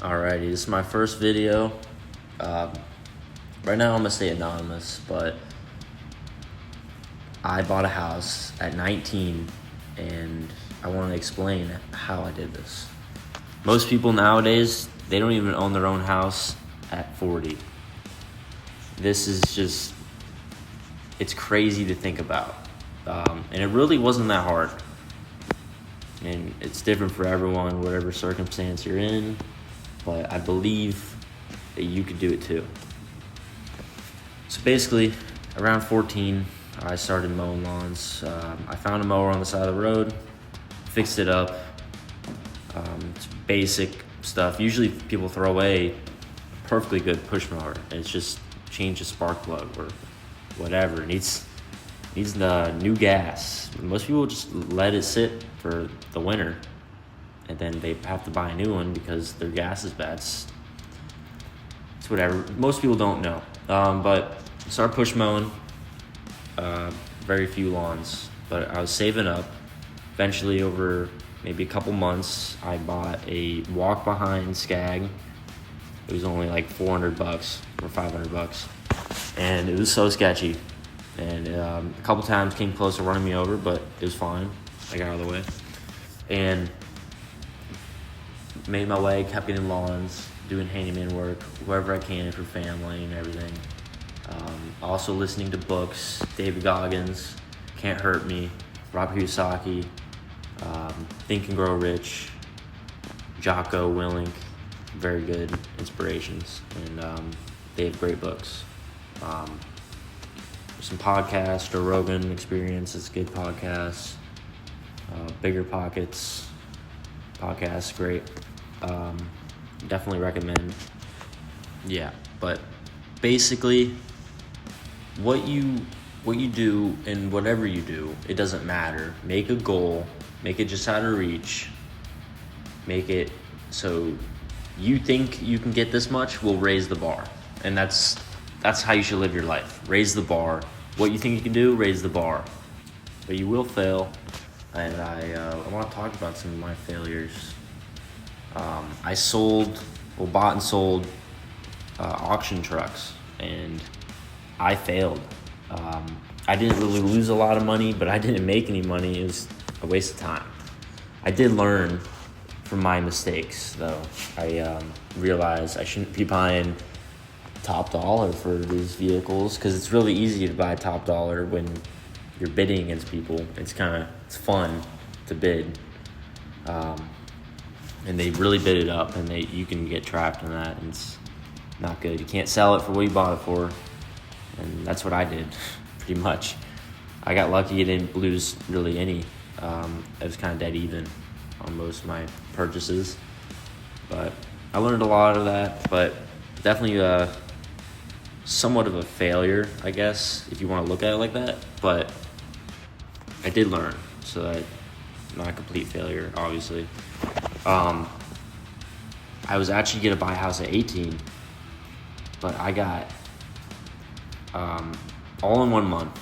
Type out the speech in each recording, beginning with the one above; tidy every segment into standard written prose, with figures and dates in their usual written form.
Alrighty, this is my first video. Right now I'm gonna stay anonymous, but I bought a house at 19 and I want to explain how I did this. Most people nowadays, they don't even own their own house at 40. This is just, it's crazy to think about. And it really wasn't that hard. And it's different for everyone, whatever circumstance you're in. But I believe that you could do it too. So basically, around 14, I started mowing lawns. I found a mower on the side of the road, fixed it up. It's basic stuff. Usually people throw away a perfectly good push mower. It's just change a spark plug or whatever. It needs the new gas. Most people just let it sit for the winter, and then they have to buy a new one because their gas is bad. It's whatever. Most people don't know. But I started push mowing. Very few lawns, but I was saving up. Eventually, over maybe a couple months, I bought a walk behind Skag. It was only like $400 or $500, and it was so sketchy. And a couple times came close to running me over, but it was fine. I got out of the way and made my way. Kept getting lawns, doing handyman work, wherever I can for family and everything. Also listening to books, David Goggins, Can't Hurt Me, Robert Kiyosaki, Think and Grow Rich, Jocko Willink, very good inspirations, and they have great books. Some podcasts, Joe Rogan Experience is a good podcast. Bigger Pockets podcast, great. Definitely recommend. Yeah, but basically, what you do and whatever you do, it doesn't matter. Make a goal, make it just out of reach. Make it so you think you can get this much, we'll raise the bar. And that's how you should live your life. Raise the bar. What you think you can do, raise the bar. But you will fail. And I want to talk about some of my failures. I bought and sold auction trucks, and I failed. I didn't really lose a lot of money, but I didn't make any money. It was a waste of time. I did learn from my mistakes, though. I realized I shouldn't be buying top dollar for these vehicles, because it's really easy to buy top dollar when you're bidding against people. It's fun to bid, and they really bid it up, and you can get trapped in that, and it's not good. You can't sell it for what you bought it for, and that's what I did, pretty much. I got lucky; I didn't lose really any. It was kind of dead even on most of my purchases, but I learned a lot of that. But definitely somewhat of a failure, I guess, if you want to look at it like that. But I did learn, so that not a complete failure, obviously. I was actually going to buy a house at 18, but I got all in 1 month.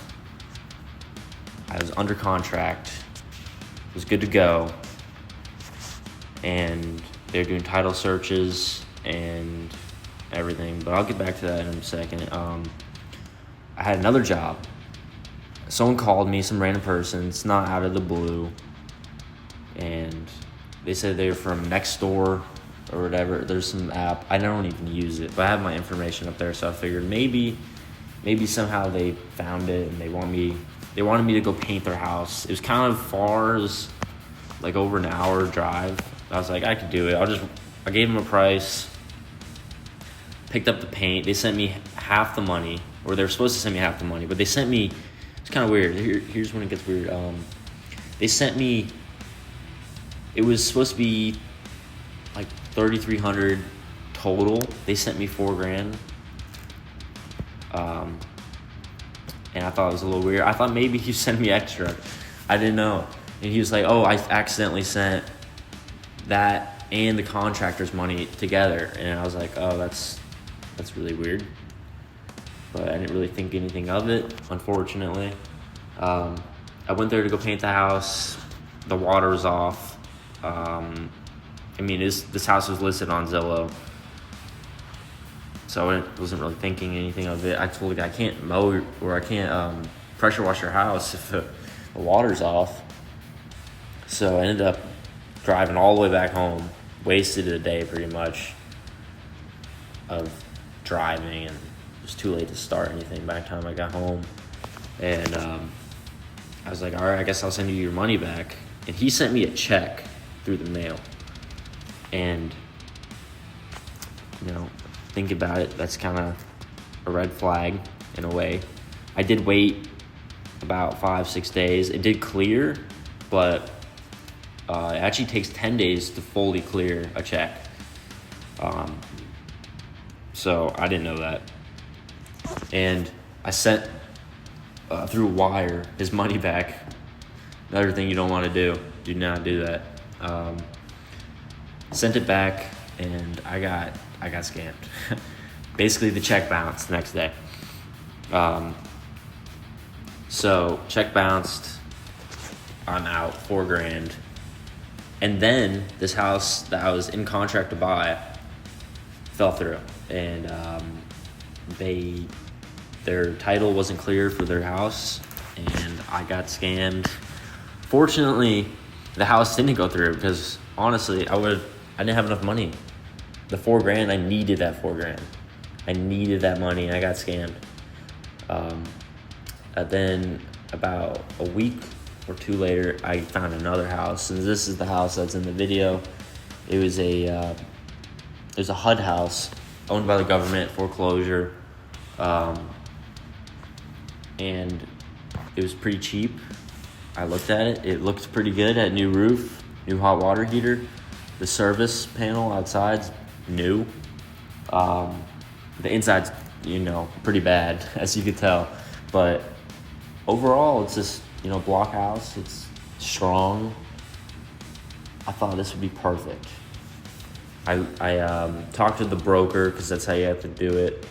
I was under contract, was good to go, and they're doing title searches and everything, but I'll get back to that in a second. I had another job. Someone called me, some random person, it's not out of the blue, and they said they were from Nextdoor or whatever. There's some app, I don't even use it, but I have my information up there, so I figured maybe somehow they found it and they wanted me to go paint their house. It was kind of far, it was like over an hour drive. I was like, I could do it. I gave them a price, picked up the paint. They sent me half the money, or they were supposed to send me half the money, but they sent me, it's kind of weird. Here's when it gets weird. They sent me, it was supposed to be like $3,300 total. They sent me $4,000. And I thought it was a little weird. I thought maybe he sent me extra. I didn't know. And he was like, oh, I accidentally sent that and the contractor's money together. And I was like, oh, that's really weird. But I didn't really think anything of it, unfortunately. I went there to go paint the house. The water was off. I mean, this house was listed on Zillow, so I wasn't really thinking anything of it. I told the guy I can't mow or I can't pressure wash your house if the water's off. So I ended up driving all the way back home. Wasted a day pretty much of driving, and it was too late to start anything by the time I got home. And I was like, all right, I guess I'll send you your money back. And he sent me a check through the mail. And, think about it, that's kind of a red flag in a way. I did wait about 5-6 days. It did clear, but it actually takes 10 days to fully clear a check. So I didn't know that. And I sent through wire his money back. Another thing you don't want to do. Do not do that. Sent it back, and I got scammed. Basically, the check bounced the next day. So check bounced. I'm out $4,000. And then this house that I was in contract to buy fell through, and their title wasn't clear for their house, and I got scammed. Fortunately, the house didn't go through because honestly, I didn't have enough money. The $4,000, I needed that $4,000. I needed that money, and I got scammed. And then about a week or two later, I found another house, and this is the house that's in the video. It was a HUD house owned by the government, foreclosure, and it was pretty cheap. I looked at it. It looked pretty good. Had new roof, new hot water heater. The service panel outside's new. The inside's, pretty bad, as you could tell. But overall, it's just, block house. It's strong. I thought this would be perfect. I talked to the broker because that's how you have to do it.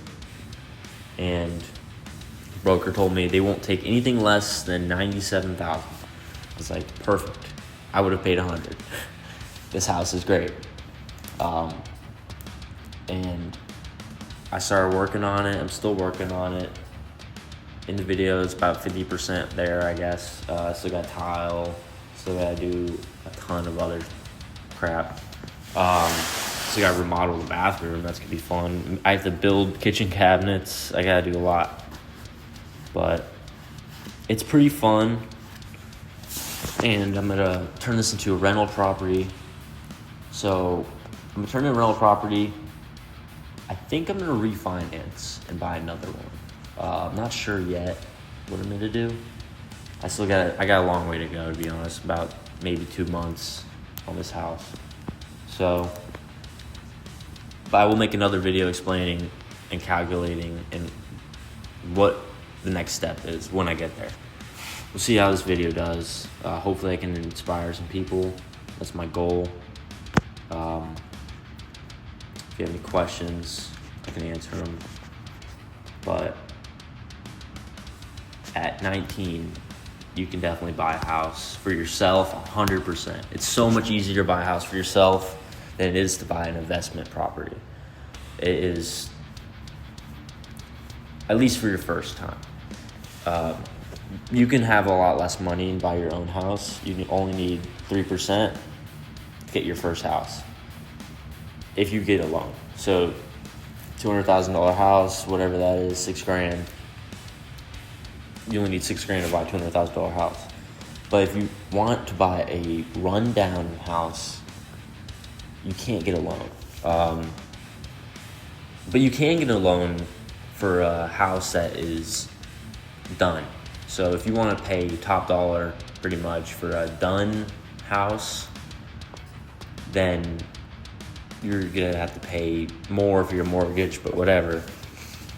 And the broker told me they won't take anything less than $97,000. I was like, perfect. I would have paid $100,000. This house is great. And I started working on it. I'm still working on it. In the video, it's about 50% there, I guess. Still got tile. Still got to do a ton of other crap. Still got to remodel the bathroom. That's going to be fun. I have to build kitchen cabinets. I got to do a lot. But it's pretty fun. And I'm going to turn this into a rental property. So I'm going to turn it into a rental property. I think I'm going to refinance and buy another one. I'm not sure yet what I'm going to do. I got a long way to go, to be honest. About maybe 2 months on this house. So, but I will make another video explaining and calculating and what the next step is when I get there. We'll see how this video does. Hopefully I can inspire some people. That's my goal. If you have any questions, I can answer them. But at 19, you can definitely buy a house for yourself 100%. It's so much easier to buy a house for yourself than it is to buy an investment property. It is, at least for your first time. You can have a lot less money and buy your own house. You only need 3% to get your first house if you get a loan. So $200,000 house, whatever that is, $6,000. You only need $6,000 to buy a $200,000 house. But if you want to buy a rundown house, you can't get a loan. But you can get a loan for a house that is done. So if you want to pay top dollar pretty much for a done house, then you're going to have to pay more for your mortgage, but whatever.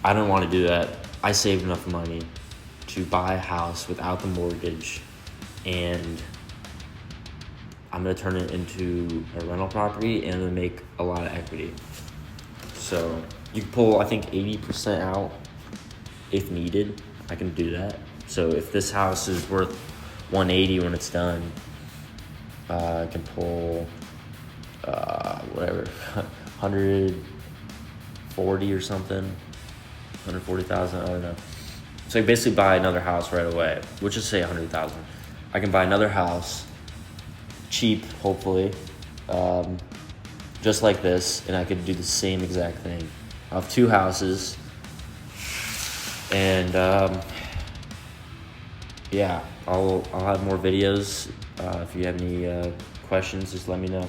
I don't want to do that. I saved enough money to buy a house without the mortgage, and I'm going to turn it into a rental property, and I'm going to make a lot of equity. So you can pull, I think, 80% out if needed. I can do that. So if this house is worth $180 when it's done, I can pull whatever, 140 or something, 140,000. I don't know. So I basically buy another house right away. We'll just say 100,000. I can buy another house, cheap, hopefully, just like this, and I could do the same exact thing. I'll have two houses, and yeah, I'll have more videos. If you have any questions, just let me know.